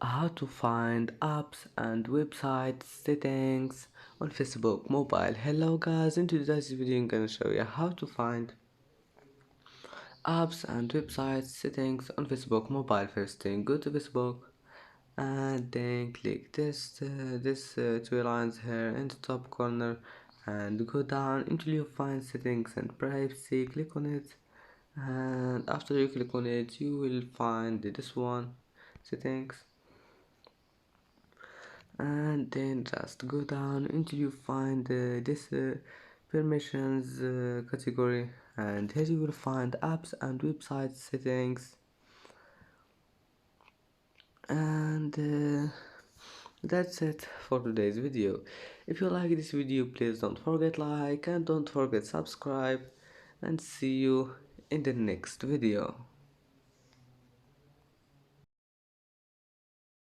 how to find apps and website settings on Facebook mobile. Hello guys, in today's video I'm gonna show you how to find apps and website settings on Facebook mobile. First thing, go to Facebook and then click this two lines here in the top corner and go down until you find settings and privacy. Click on it, and after you click on it you will find this one, settings, and then just go down until you find this permissions category, and here you will find apps and website settings. And that's it for today's video. If you like this video, please don't forget like and don't forget subscribe, and see you in the next video.